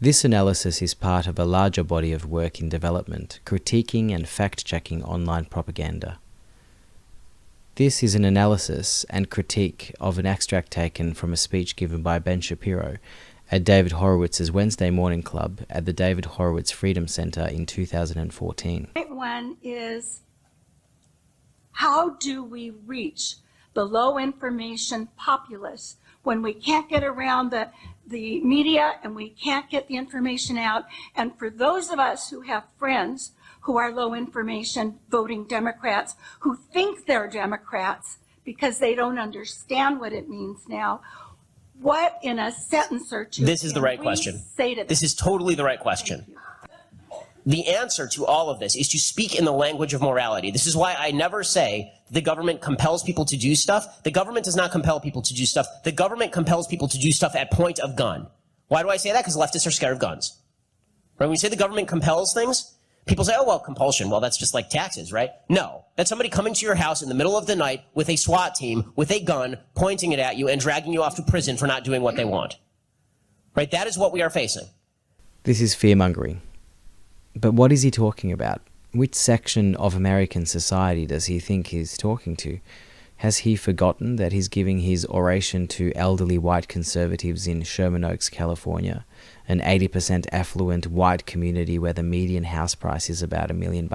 This analysis is part of a larger body of work in development, critiquing and fact-checking online propaganda. This is an analysis and critique of an extract taken from a speech given by Ben Shapiro at David Horowitz's Wednesday Morning Club at the David Horowitz Freedom Center in 2014. Point one is, how do we reach the low information populace when we can't get around the media and we can't get the information out? And for those of us who have friends who are low information voting Democrats, who think they're Democrats because they don't understand what it means now, what in a sentence or two This is the right question. Say to them? This is totally the right question. The answer to all of this is to speak in the language of morality. This is why I never say the government compels people to do stuff. The government does not compel people to do stuff. The government compels people to do stuff at point of gun. Why do I say that? Because leftists are scared of guns. Right? When we say the government compels things, people say, oh, well, compulsion. Well, that's just like taxes, right? No. That's somebody coming to your house in the middle of the night with a SWAT team, with a gun, pointing it at you and dragging you off to prison for not doing what they want. Right? That is what we are facing. This is fear-mongering. But what is he talking about? Which section of American society does he think he's talking to? Has he forgotten that he's giving his oration to elderly white conservatives in Sherman Oaks, California, an 80% affluent white community where the median house price is about $1 million?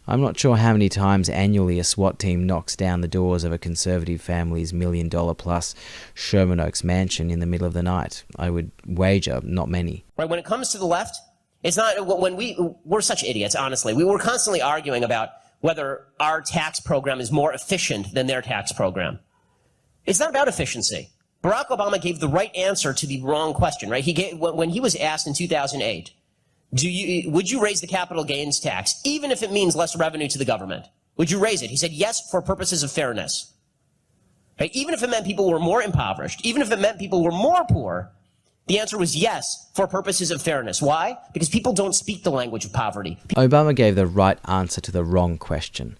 I'm not sure how many times annually a SWAT team knocks down the doors of a conservative family's $1 million plus Sherman Oaks mansion in the middle of the night. I would wager not many. Right, when it comes to the left, it's not, when we're such idiots, honestly. We were constantly arguing about whether our tax program is more efficient than their tax program. It's not about efficiency. Barack Obama gave the right answer to the wrong question, right? When he was asked in 2008, would you raise the capital gains tax, even if it means less revenue to the government? Would you raise it? He said yes, for purposes of fairness. Right? Even if it meant people were more impoverished, even if it meant people were more poor, the answer was yes, for purposes of fairness. Why? Because people don't speak the language of poverty. Obama gave the right answer to the wrong question.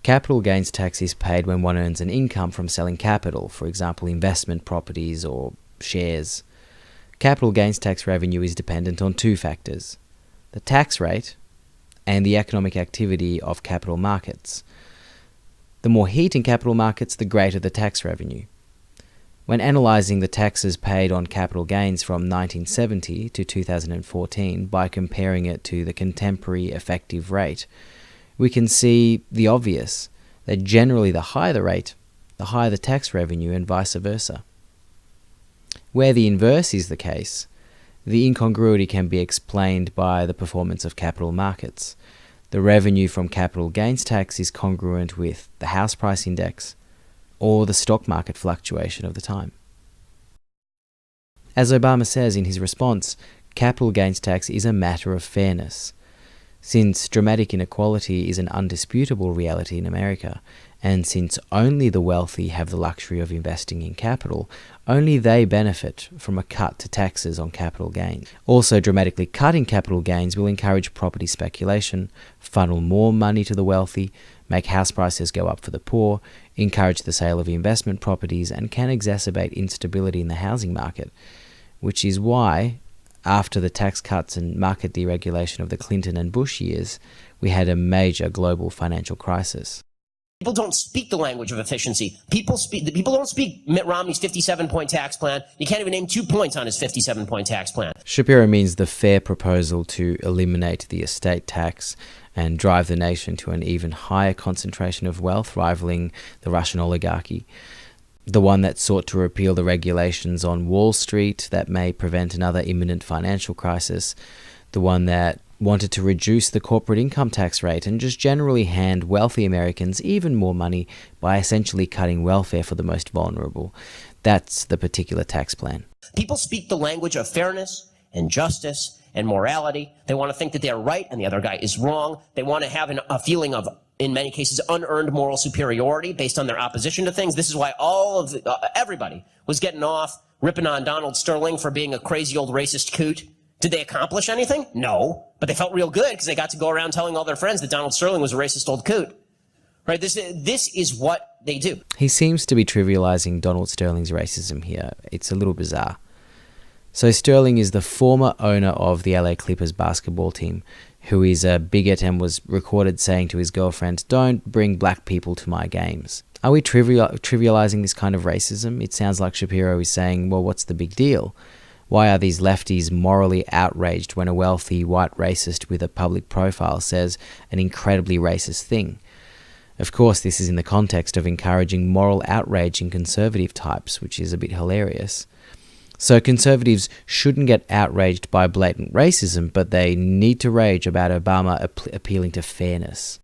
Capital gains tax is paid when one earns an income from selling capital, for example, investment properties or shares. Capital gains tax revenue is dependent on two factors: the tax rate and the economic activity of capital markets. The more heat in capital markets, the greater the tax revenue. When analysing the taxes paid on capital gains from 1970 to 2014 by comparing it to the contemporary effective rate, we can see the obvious, that generally the higher the rate, the higher the tax revenue and vice versa. Where the inverse is the case, the incongruity can be explained by the performance of capital markets. The revenue from capital gains tax is congruent with the house price index or the stock market fluctuation of the time. As Obama says in his response, capital gains tax is a matter of fairness. Since dramatic inequality is an undisputable reality in America, and since only the wealthy have the luxury of investing in capital, only they benefit from a cut to taxes on capital gains. Also, dramatically cutting capital gains will encourage property speculation, funnel more money to the wealthy, make house prices go up for the poor, encourage the sale of investment properties, and can exacerbate instability in the housing market, which is why, after the tax cuts and market deregulation of the Clinton and Bush years, we had a major global financial crisis. People don't speak the language of efficiency. People don't speak Mitt Romney's 57-point tax plan. You can't even name 2 points on his 57-point tax plan. Shapiro means the fair proposal to eliminate the estate tax and drive the nation to an even higher concentration of wealth, rivaling the Russian oligarchy. The one that sought to repeal the regulations on Wall Street that may prevent another imminent financial crisis. The one that wanted to reduce the corporate income tax rate and just generally hand wealthy Americans even more money by essentially cutting welfare for the most vulnerable. That's the particular tax plan. People speak the language of fairness and justice and morality. They want to think that they're right and the other guy is wrong. They want to have a feeling of, in many cases, unearned moral superiority based on their opposition to things. This is why everybody was getting off ripping on Donald Sterling for being a crazy old racist coot. Did they accomplish anything? No. But they felt real good because they got to go around telling all their friends that Donald Sterling was a racist old coot. Right? This is what they do. He seems to be trivializing Donald Sterling's racism here. It's a little bizarre. So Sterling is the former owner of the LA Clippers basketball team, who is a bigot and was recorded saying to his girlfriend, "Don't bring black people to my games." Are we trivializing this kind of racism? It sounds like Shapiro is saying, well, what's the big deal? Why are these lefties morally outraged when a wealthy white racist with a public profile says an incredibly racist thing? Of course, this is in the context of encouraging moral outrage in conservative types, which is a bit hilarious. So conservatives shouldn't get outraged by blatant racism, but they need to rage about Obama appealing to fairness.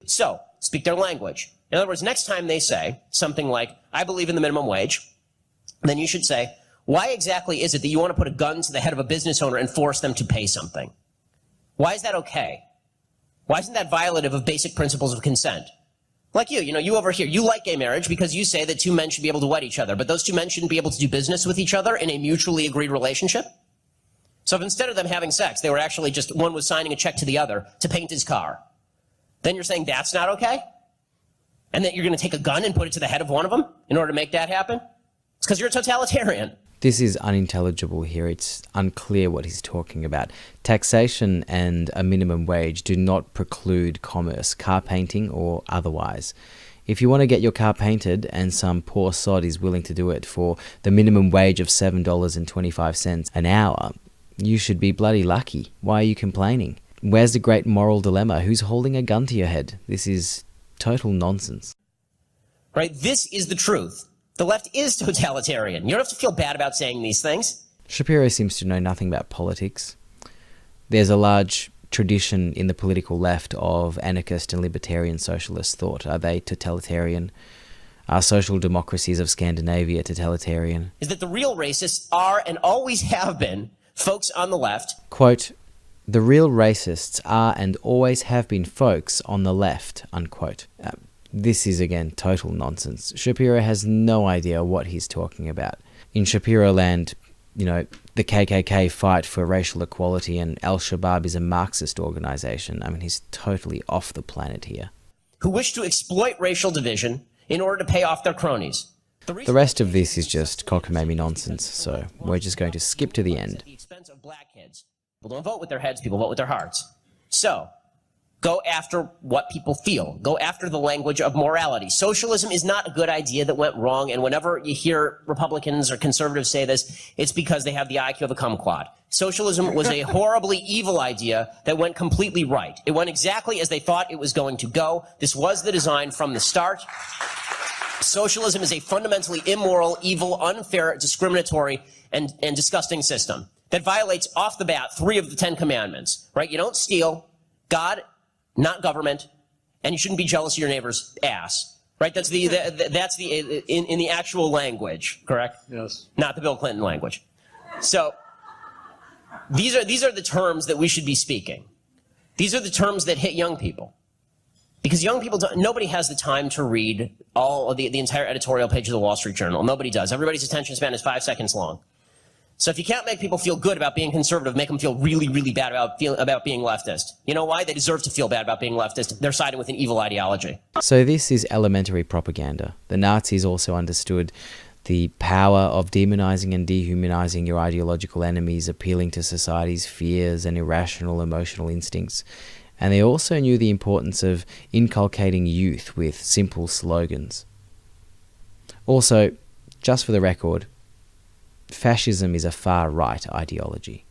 So, speak their language. In other words, next time they say something like, "I believe in the minimum wage," then you should say, "Why exactly is it that you want to put a gun to the head of a business owner and force them to pay something? Why is that okay? Why isn't that violative of basic principles of consent?" Like you over here, you like gay marriage because you say that two men should be able to wed each other, but those two men shouldn't be able to do business with each other in a mutually agreed relationship? So if instead of them having sex, they were actually just, one was signing a check to the other to paint his car, then you're saying that's not okay? And that you're going to take a gun and put it to the head of one of them in order to make that happen? It's because you're a totalitarian. This is unintelligible here. It's unclear what he's talking about. Taxation and a minimum wage do not preclude commerce, car painting or otherwise. If you want to get your car painted and some poor sod is willing to do it for the minimum wage of $7.25 an hour, you should be bloody lucky. Why are you complaining? Where's the great moral dilemma? Who's holding a gun to your head? This is total nonsense. Right? This is the truth. The left is totalitarian. You don't have to feel bad about saying these things. Shapiro seems to know nothing about politics. There's a large tradition in the political left of anarchist and libertarian socialist thought. Are they totalitarian? Are social democracies of Scandinavia totalitarian? Is that the real racists are and always have been folks on the left. Quote, "The real racists are and always have been folks on the left," unquote. This is, again, total nonsense. Shapiro has no idea what he's talking about. In Shapiro land, the KKK fight for racial equality and Al-Shabaab is a Marxist organization. I mean, he's totally off the planet here. Who wish to exploit racial division in order to pay off their cronies. The rest of this is just cockamamie nonsense, so we're just going to skip to the end. At the expense of black kids. People don't vote with their heads, people vote with their hearts. So, go after what people feel. Go after the language of morality. Socialism is not a good idea that went wrong, and whenever you hear Republicans or conservatives say this, it's because they have the IQ of a kumquat. Socialism was a horribly evil idea that went completely right. It went exactly as they thought it was going to go. This was the design from the start. Socialism is a fundamentally immoral, evil, unfair, discriminatory, and disgusting system that violates off the bat 3 of the 10 commandments, right? You don't steal, God, not government, and you shouldn't be jealous of your neighbor's ass, right? That's in the actual language, correct? Yes. Not the Bill Clinton language. So these are the terms that we should be speaking. These are the terms that hit young people. Because young people nobody has the time to read all of the entire editorial page of the Wall Street Journal. Nobody does. Everybody's attention span is 5 seconds long. So if you can't make people feel good about being conservative, make them feel really, really bad about being leftist. You know why? They deserve to feel bad about being leftist. They're siding with an evil ideology. So this is elementary propaganda. The Nazis also understood the power of demonizing and dehumanizing your ideological enemies, appealing to society's fears and irrational emotional instincts. And they also knew the importance of inculcating youth with simple slogans. Also, just for the record, fascism is a far-right ideology.